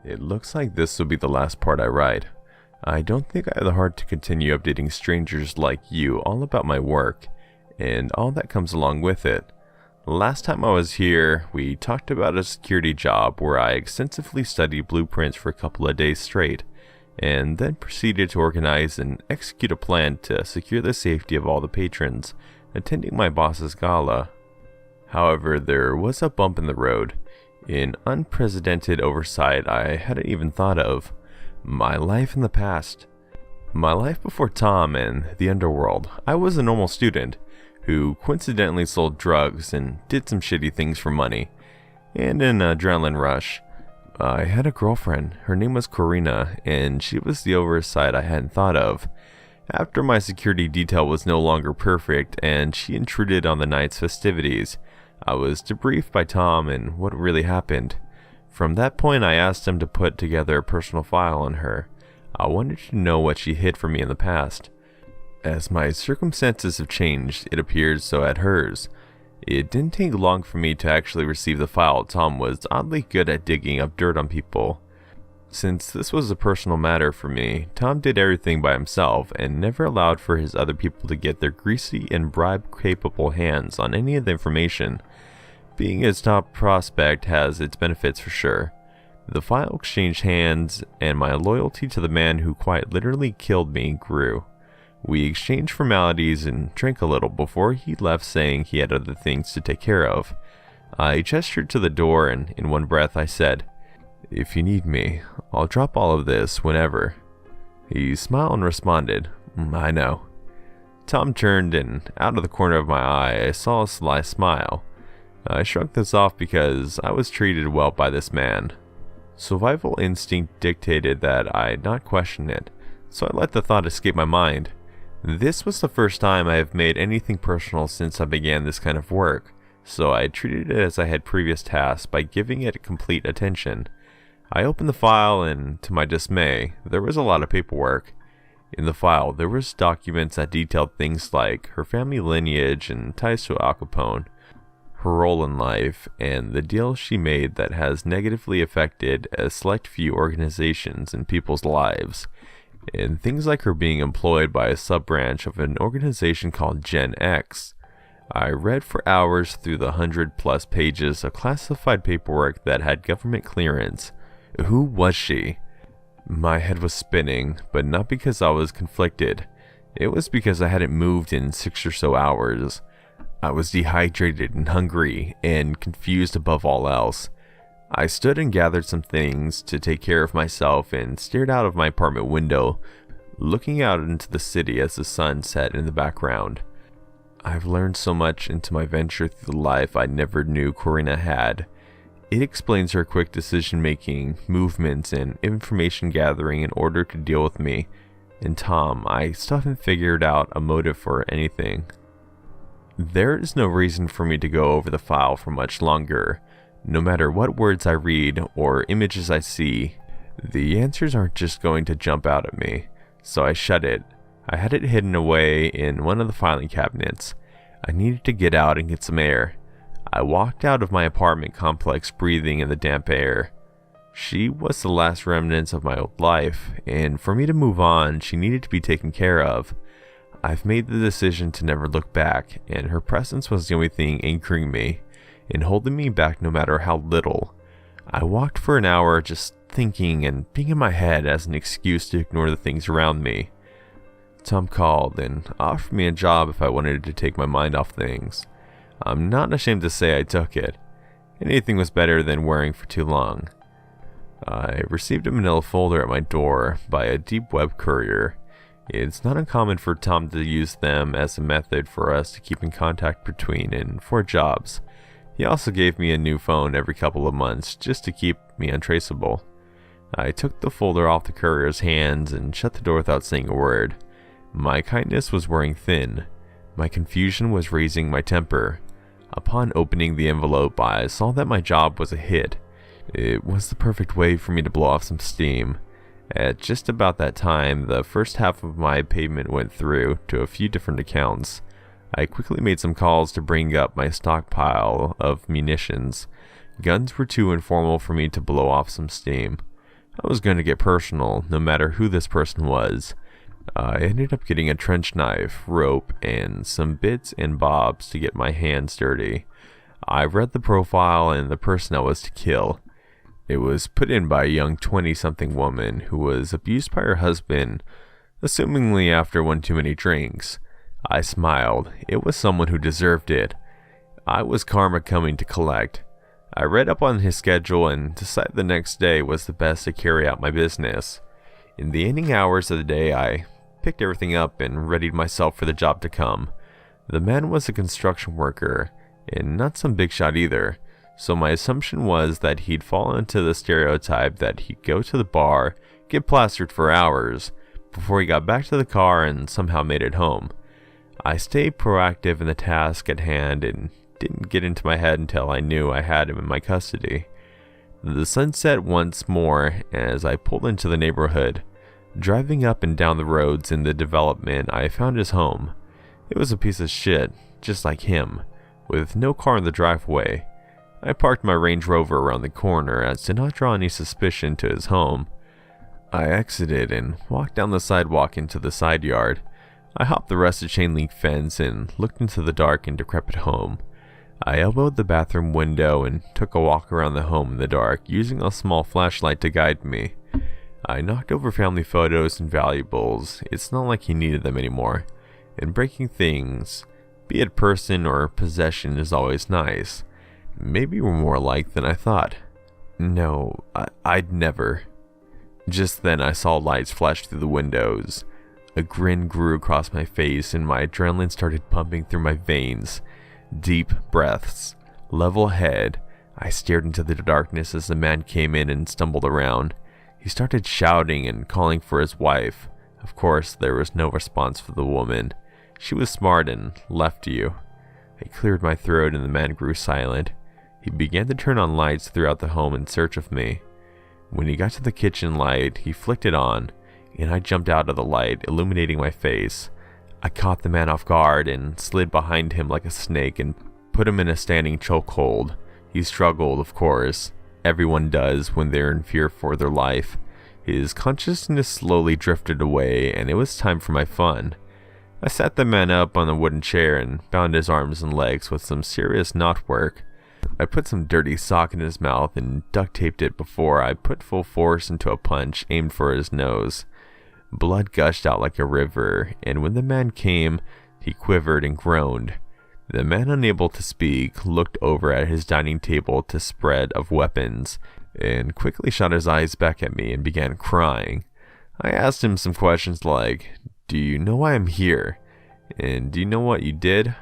It looks like this will be the last part I write. I don't think I have the heart to continue updating strangers like you all about my work, and all that comes along with it. Last time I was here, we talked about a security job where I extensively studied blueprints for a couple of days straight, and then proceeded to organize and execute a plan to secure the safety of all the patrons attending my boss's gala. However, there was a bump in the road, an unprecedented oversight I hadn't even thought of. My life in the past. My life before Tom and the underworld. I was a normal student who coincidentally sold drugs and did some shitty things for money, and an adrenaline rush. I had a girlfriend. Her name was Corina, and she was the oversight I hadn't thought of. After my security detail was no longer perfect and she intruded on the night's festivities, I was debriefed by Tom and what really happened. From that point, I asked him to put together a personal file on her. I wanted to know what she hid from me in the past. As my circumstances have changed, it appears so had hers. It didn't take long for me to actually receive the file. Tom was oddly good at digging up dirt on people. Since this was a personal matter for me, Tom did everything by himself and never allowed for his other people to get their greasy and bribe-capable hands on any of the information. Being his top prospect has its benefits for sure. The file exchanged hands, and my loyalty to the man who quite literally killed me grew. We exchanged formalities and drank a little before he left, saying he had other things to take care of. I gestured to the door, and in one breath I said, "If you need me, I'll drop all of this whenever." He smiled and responded, "I know." Tom turned, and out of the corner of my eye I saw a sly smile. I shrugged this off because I was treated well by this man. Survival instinct dictated that I not question it, so I let the thought escape my mind. This was the first time I have made anything personal since I began this kind of work, so I treated it as I had previous tasks by giving it complete attention. I opened the file, and to my dismay, there was a lot of paperwork. In the file, there was documents that detailed things like her family lineage and ties to Al Capone, her role in life, and the deal she made that has negatively affected a select few organizations and people's lives, and things like her being employed by a sub-branch of an organization called Gen X. I read for hours through the 100+ pages of classified paperwork that had government clearance. Who was she? My head was spinning, but not because I was conflicted. It was because I hadn't moved in 6 or so hours. I was dehydrated and hungry, and confused above all else. I stood and gathered some things to take care of myself and stared out of my apartment window, looking out into the city as the sun set in the background. I've learned so much into my venture through the life I never knew Corina had. It explains her quick decision-making, movements, and information gathering in order to deal with me. And Tom, I still haven't figured out a motive for anything. There is no reason for me to go over the file for much longer. No matter what words I read or images I see, the answers aren't just going to jump out at me. So I shut it. I had it hidden away in one of the filing cabinets. I needed to get out and get some air. I walked out of my apartment complex breathing in the damp air. She was the last remnants of my old life, and for me to move on, she needed to be taken care of. I've made the decision to never look back, and her presence was the only thing anchoring me and holding me back no matter how little. I walked for an hour just thinking and being in my head as an excuse to ignore the things around me. Tom called and offered me a job if I wanted to take my mind off things. I'm not ashamed to say I took it. Anything was better than worrying for too long. I received a manila folder at my door by a deep web courier. It's not uncommon for Tom to use them as a method for us to keep in contact between and for jobs. He also gave me a new phone every couple of months just to keep me untraceable. I took the folder off the courier's hands and shut the door without saying a word. My kindness was wearing thin. My confusion was raising my temper. Upon opening the envelope, I saw that my job was a hit. It was the perfect way for me to blow off some steam. At just about that time, the first half of my payment went through to a few different accounts. I quickly made some calls to bring up my stockpile of munitions. Guns were too informal for me to blow off some steam. I was going to get personal, no matter who this person was. I ended up getting a trench knife, rope, and some bits and bobs to get my hands dirty. I read the profile and the person I was to kill. It was put in by a young 20-something woman who was abused by her husband, assumingly after one too many drinks. I smiled. It was someone who deserved it. I was karma coming to collect. I read up on his schedule and decided the next day was the best to carry out my business. In the ending hours of the day, I picked everything up and readied myself for the job to come. The man was a construction worker, and not some big shot either, so my assumption was that he'd fall into the stereotype that he'd go to the bar, get plastered for hours, before he got back to the car and somehow made it home. I stayed proactive in the task at hand and didn't get into my head until I knew I had him in my custody. The sun set once more as I pulled into the neighborhood. Driving up and down the roads in the development, I found his home. It was a piece of shit, just like him, with no car in the driveway. I parked my Range Rover around the corner as to not draw any suspicion to his home. I exited and walked down the sidewalk into the side yard. I hopped the rusted chain link fence and looked into the dark and decrepit home. I elbowed the bathroom window and took a walk around the home in the dark, using a small flashlight to guide me. I knocked over family photos and valuables. It's not like he needed them anymore. And breaking things, be it person or possession, is always nice. Maybe we're more alike than I thought. No, I'd never. Just then I saw lights flash through the windows. A grin grew across my face and my adrenaline started pumping through my veins. Deep breaths, level head. I stared into the darkness as the man came in and stumbled around. He started shouting and calling for his wife. Of course, there was no response for the woman. She was smart and left you. I cleared my throat and the man grew silent. He began to turn on lights throughout the home in search of me. When he got to the kitchen light, he flicked it on, and I jumped out of the light, illuminating my face. I caught the man off guard and slid behind him like a snake and put him in a standing chokehold. He struggled, of course. Everyone does when they're in fear for their life. His consciousness slowly drifted away, and it was time for my fun. I sat the man up on a wooden chair and bound his arms and legs with some serious knot work. I put some dirty sock in his mouth and duct taped it before I put full force into a punch aimed for his nose. Blood gushed out like a river, and when the man came, he quivered and groaned. The man, unable to speak, looked over at his dining table to spread of weapons, and quickly shot his eyes back at me and began crying. I asked him some questions like, "Do you know why I'm here? And do you know what you did?"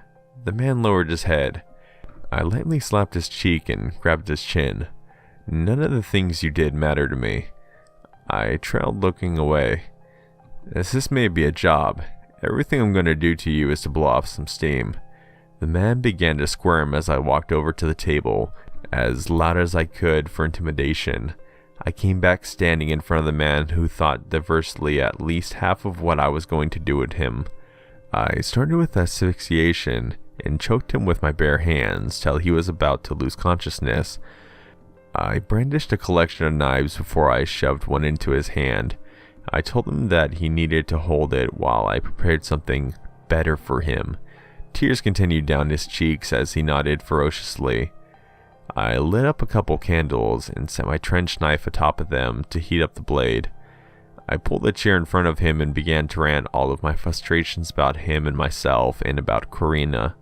The man lowered his head. I lightly slapped his cheek and grabbed his chin. "None of the things you did matter to me." I trailed, looking away. "As this may be a job, everything I'm going to do to you is to blow off some steam." The man began to squirm as I walked over to the table, as loud as I could for intimidation. I came back standing in front of the man who thought diversely at least half of what I was going to do to him. I started with asphyxiation and choked him with my bare hands till he was about to lose consciousness. I brandished a collection of knives before I shoved one into his hand. I told him that he needed to hold it while I prepared something better for him. Tears continued down his cheeks as he nodded ferociously. I lit up a couple candles and set my trench knife atop of them to heat up the blade. I pulled a chair in front of him and began to rant all of my frustrations about him and myself and about Karina.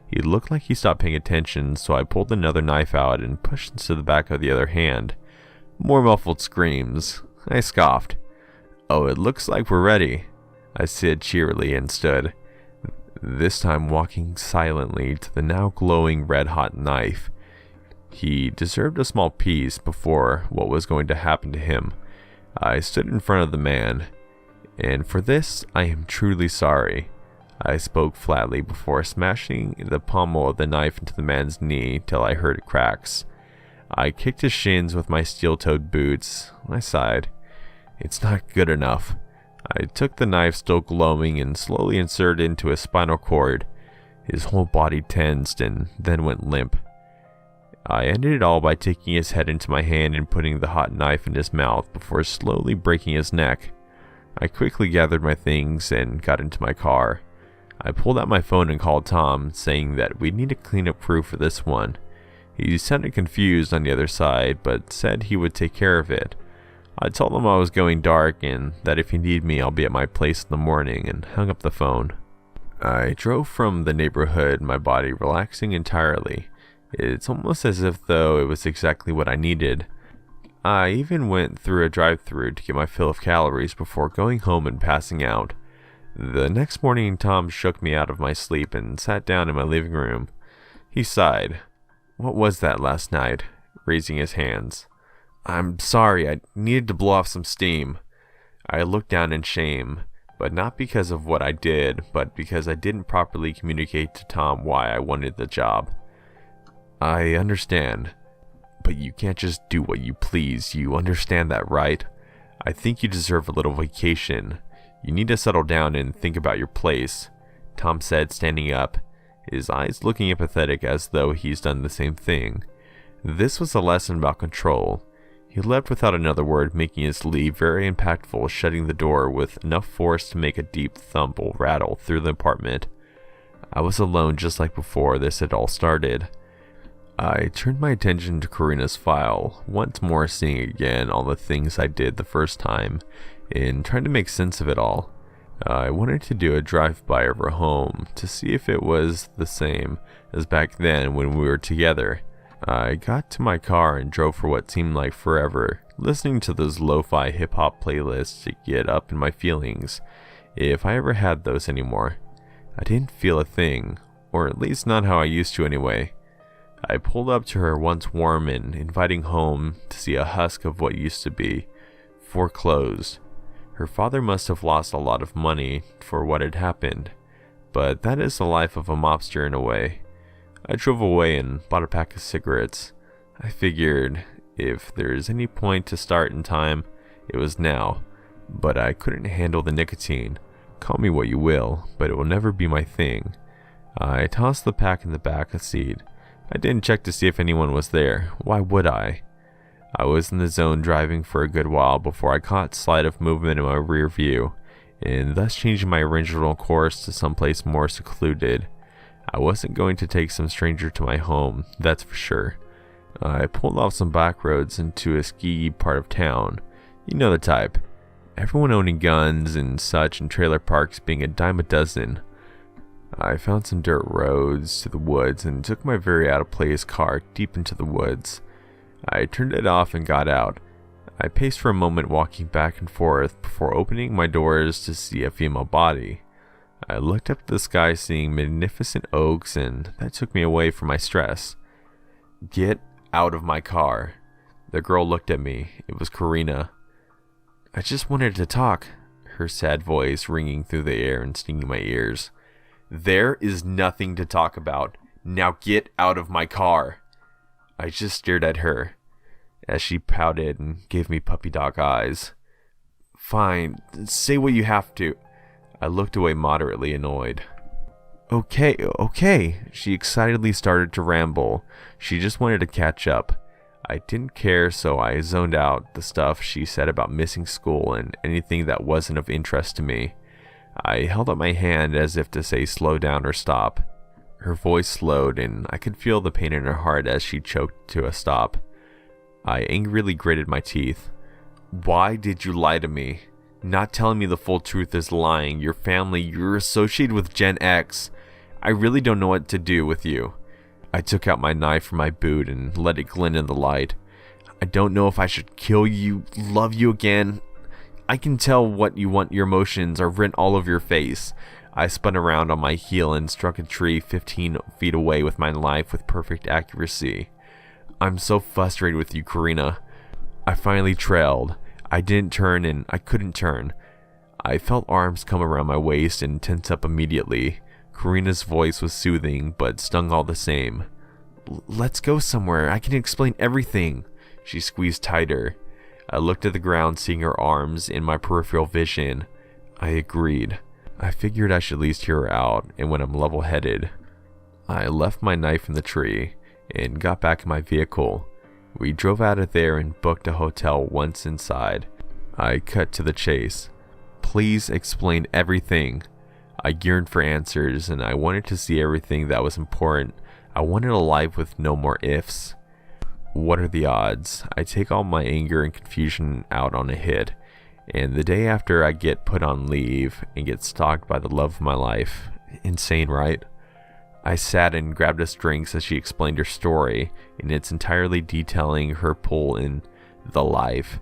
He looked like he stopped paying attention, so I pulled another knife out and pushed into the back of the other hand. More muffled screams. I scoffed. "Oh, it looks like we're ready," I said cheerily and stood, this time walking silently to the now glowing red-hot knife. He deserved a small piece before what was going to happen to him. I stood in front of the man, and for this I am truly sorry. I spoke flatly before smashing the pommel of the knife into the man's knee till I heard it cracks. I kicked his shins with my steel-toed boots. I sighed. "It's not good enough." I took the knife, still glowing, and slowly inserted it into his spinal cord. His whole body tensed and then went limp. I ended it all by taking his head into my hand and putting the hot knife in his mouth before slowly breaking his neck. I quickly gathered my things and got into my car. I pulled out my phone and called Tom, saying that we'd need a cleanup crew for this one. He sounded confused on the other side, but said he would take care of it. I told him I was going dark and that if he needed me, I'll be at my place in the morning, and hung up the phone. I drove from the neighborhood, my body relaxing entirely. It's almost as if though it was exactly what I needed. I even went through a drive-thru to get my fill of calories before going home and passing out. The next morning, Tom shook me out of my sleep and sat down in my living room. He sighed. "What was that last night?" raising his hands. "I'm sorry, I needed to blow off some steam." I looked down in shame, but not because of what I did, but because I didn't properly communicate to Tom why I wanted the job. "I understand, but you can't just do what you please, you understand that, right? I think you deserve a little vacation. You need to settle down and think about your place," Tom said, standing up, his eyes looking apathetic as though he's done the same thing. This was a lesson about control. He left without another word, making his leave very impactful, shutting the door with enough force to make a deep thump rattle through the apartment. I was alone just like before this had all started. I turned my attention to Karina's file, once more seeing again all the things I did the first time, and trying to make sense of it all. I wanted to do a drive-by of her home to see if it was the same as back then when we were together. I got to my car and drove for what seemed like forever, listening to those lo-fi hip-hop playlists to get up in my feelings, if I ever had those anymore. I didn't feel a thing, or at least not how I used to anyway. I pulled up to her once warm and inviting home to see a husk of what used to be, foreclosed. Her father must have lost a lot of money for what had happened, but that is the life of a mobster in a way. I drove away and bought a pack of cigarettes. I figured if there's any point to start in time, it was now, but I couldn't handle the nicotine. Call me what you will, but it will never be my thing. I tossed the pack in the back seat. I didn't check to see if anyone was there. Why would I? I was in the zone driving for a good while before I caught sight of movement in my rear view, and thus changing my original course to someplace more secluded. I wasn't going to take some stranger to my home, that's for sure. I pulled off some back roads into a ski part of town. You know the type. Everyone owning guns and such, and trailer parks being a dime a dozen. I found some dirt roads to the woods and took my very out-of-place car deep into the woods. I turned it off and got out. I paced for a moment, walking back and forth before opening my doors to see a female body. I looked up at the sky, seeing magnificent oaks, and that took me away from my stress. "Get out of my car." The girl looked at me. It was Karina. "I just wanted to talk," her sad voice ringing through the air and stinging my ears. "There is nothing to talk about. Now get out of my car." I just stared at her as she pouted and gave me puppy dog eyes. "Fine, say what you have to." I looked away, moderately annoyed. Okay. She excitedly started to ramble. She just wanted to catch up. I didn't care, so I zoned out the stuff she said about missing school and anything that wasn't of interest to me. I held up my hand as if to say slow down or stop. Her voice slowed, and I could feel the pain in her heart as she choked to a stop. I angrily gritted my teeth. "Why did you lie to me? Not telling me the full truth is lying. Your family, you're associated with Gen X. I really don't know what to do with you." I took out my knife from my boot and let it glint in the light. "I don't know if I should kill you, love you again. I can tell what you want. Your emotions are written all over your face." I spun around on my heel and struck a tree 15 feet away with my knife with perfect accuracy. "I'm so frustrated with you, Karina." I finally trailed. I didn't turn, and I couldn't turn. I felt arms come around my waist and tense up immediately. Karina's voice was soothing, but stung all the same. "Let's go somewhere. I can explain everything." She squeezed tighter. I looked at the ground, seeing her arms in my peripheral vision. I agreed. I figured I should at least hear her out, and when I'm level-headed. I left my knife in the tree, and got back in my vehicle. We drove out of there and booked a hotel. Once inside, I cut to the chase. Please explain everything. I yearned for answers, and I wanted to see everything that was important. I wanted a life with no more ifs. What are the odds? I take all my anger and confusion out on a hit, and the day after I get put on leave and get stalked by the love of my life. Insane, right? I sat and grabbed us drinks as she explained her story, and it's entirely detailing her pull in the life,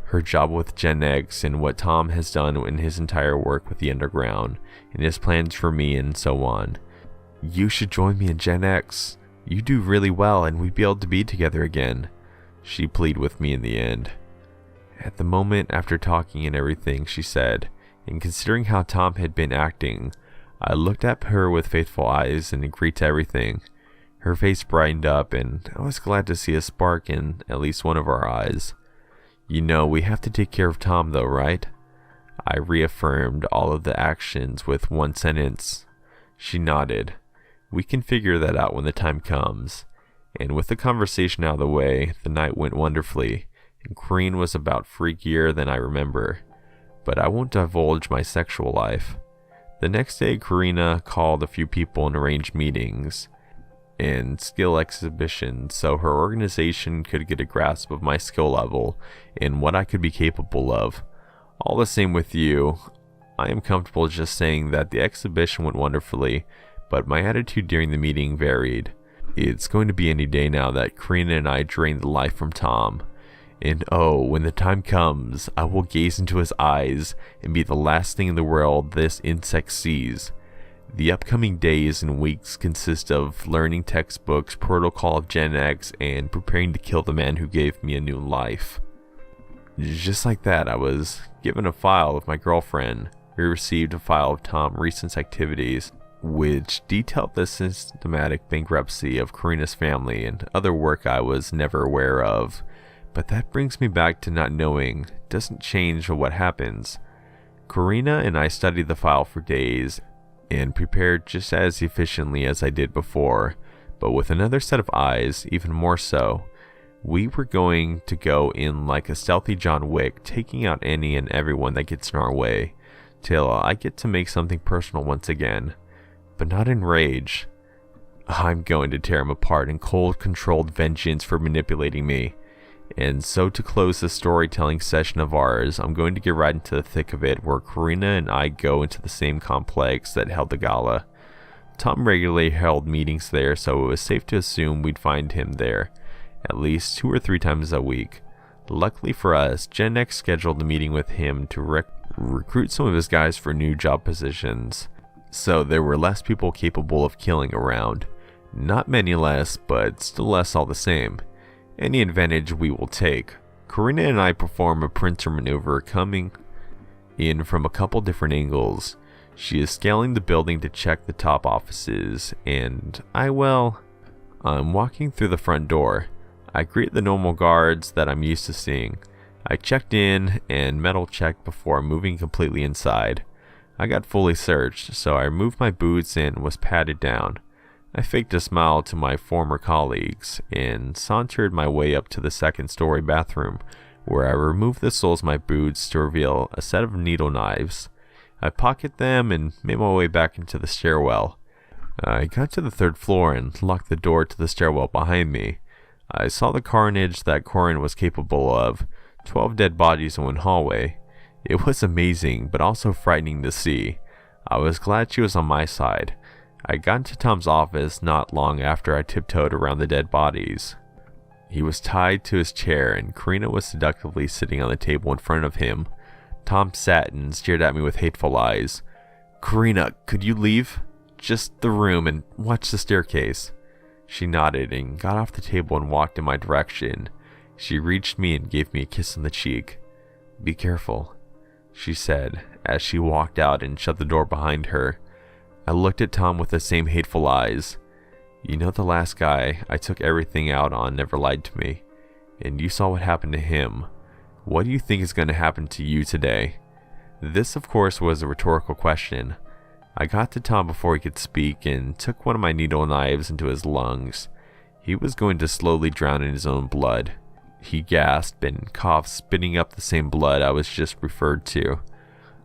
her job with Gen X, and what Tom has done in his entire work with the underground, and his plans for me, and so on. You should join me in Gen X. You do really well, and we'd be able to be together again. She pleaded with me in the end. At the moment, after talking and everything she said, and considering how Tom had been acting, I looked at her with faithful eyes and agreed to everything. Her face brightened up, and I was glad to see a spark in at least one of our eyes. You know, we have to take care of Tom though, right? I reaffirmed all of the actions with one sentence. She nodded. We can figure that out when the time comes. And with the conversation out of the way, the night went wonderfully, and Corrine was about freakier than I remember. But I won't divulge my sexual life. The next day, Karina called a few people and arranged meetings and skill exhibitions so her organization could get a grasp of my skill level and what I could be capable of. All the same with you, I am comfortable just saying that the exhibition went wonderfully, but my attitude during the meeting varied. It's going to be any day now that Karina and I drain the life from Tom. And oh, when the time comes, I will gaze into his eyes and be the last thing in the world this insect sees. The upcoming days and weeks consist of learning textbooks, protocol of Gen X, and preparing to kill the man who gave me a new life. Just like that, I was given a file of my girlfriend. We received a file of Tom's recent activities, which detailed the systematic bankruptcy of Karina's family and other work I was never aware of. But that brings me back to not knowing doesn't change what happens. Karina and I studied the file for days and prepared just as efficiently as I did before, but with another set of eyes, even more so. We were going to go in like a stealthy John Wick, taking out any and everyone that gets in our way, till I get to make something personal once again. But not in rage. I'm going to tear him apart in cold, controlled vengeance for manipulating me. And so to close the storytelling session of ours, I'm going to get right into the thick of it, where Karina and I go into the same complex that held the gala. Tom regularly held meetings there, so it was safe to assume we'd find him there, at least 2 or 3 times a week. Luckily for us, Gen X scheduled a meeting with him to recruit some of his guys for new job positions, so there were less people capable of killing around. Not many less, but still less all the same. Any advantage we will take. Karina and I perform a printer maneuver coming in from a couple different angles. She is scaling the building to check the top offices, and I'm walking through the front door. I greet the normal guards that I'm used to seeing. I checked in and metal checked before moving completely inside. I got fully searched, so I removed my boots and was patted down. I faked a smile to my former colleagues and sauntered my way up to the second-story bathroom, where I removed the soles of my boots to reveal a set of needle knives. I pocketed them and made my way back into the stairwell. I got to the 3rd floor and locked the door to the stairwell behind me. I saw the carnage that Corin was capable of, 12 dead bodies in one hallway. It was amazing, but also frightening to see. I was glad she was on my side. I got into Tom's office not long after I tiptoed around the dead bodies. He was tied to his chair, and Karina was seductively sitting on the table in front of him. Tom sat and stared at me with hateful eyes. "Karina, could you leave? Just the room and watch the staircase." She nodded and got off the table and walked in my direction. She reached me and gave me a kiss on the cheek. "Be careful," she said as she walked out and shut the door behind her. I looked at Tom with the same hateful eyes. You know, the last guy I took everything out on never lied to me, and you saw what happened to him. What do you think is going to happen to you today? This, of course, was a rhetorical question. I got to Tom before he could speak and took one of my needle knives into his lungs. He was going to slowly drown in his own blood. He gasped and coughed, spitting up the same blood I was just referred to.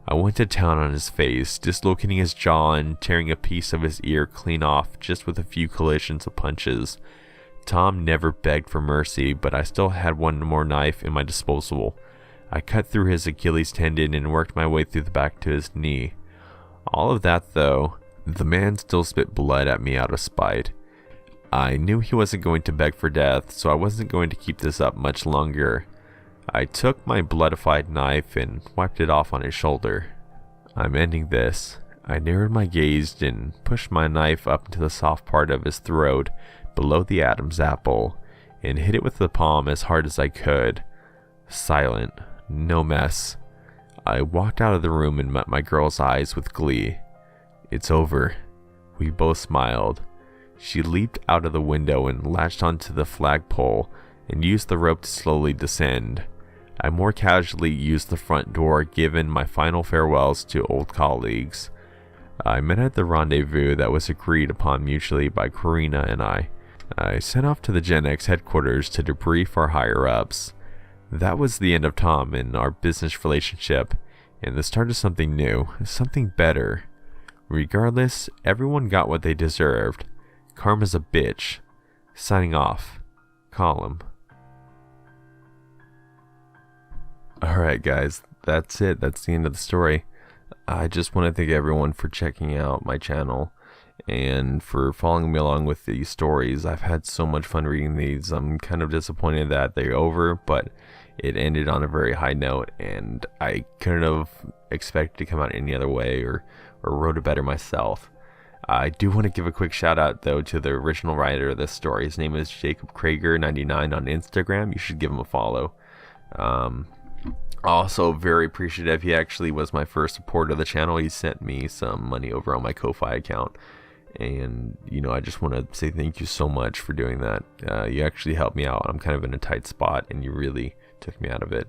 I went to town on his face, dislocating his jaw and tearing a piece of his ear clean off just with a few collisions of punches. Tom never begged for mercy, but I still had one more knife in my disposal. I cut through his Achilles tendon and worked my way through the back to his knee. All of that though, the man still spit blood at me out of spite. I knew he wasn't going to beg for death, so I wasn't going to keep this up much longer. I took my bloodified knife and wiped it off on his shoulder. I'm ending this. I narrowed my gaze and pushed my knife up into the soft part of his throat, below the Adam's apple, and hit it with the palm as hard as I could. Silent. No mess. I walked out of the room and met my girl's eyes with glee. It's over. We both smiled. She leaped out of the window and latched onto the flagpole and used the rope to slowly descend. I more casually used the front door, given my final farewells to old colleagues. I met at the rendezvous that was agreed upon mutually by Karina and I. I sent off to the Gen X headquarters to debrief our higher-ups. That was the end of Tom and our business relationship, and the start of something new, something better. Regardless, everyone got what they deserved. Karma's a bitch. Signing off. Column. Alright guys, that's it. That's the end of the story. I just want to thank everyone for checking out my channel and for following me along with these stories. I've had so much fun reading these. I'm kind of disappointed that they're over, but it ended on a very high note, and I couldn't have expected to come out any other way or wrote it better myself. I do want to give a quick shout out though to the original writer of this story. His name is Jacob Krager99 on Instagram. You should give him a follow. Also very appreciative. He actually was my first supporter of the channel. He sent me some money over on my Ko-Fi account, and I just want to say thank you so much for doing that. You actually helped me out. I'm kind of in a tight spot, and you really took me out of it.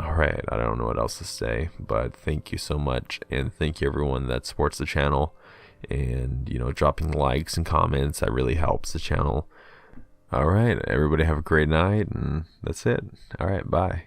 Alright, I don't know what else to say, but thank you so much, and thank you everyone that supports the channel, and dropping likes and comments. That really helps the channel. Alright, everybody have a great night, and that's it. Alright, bye.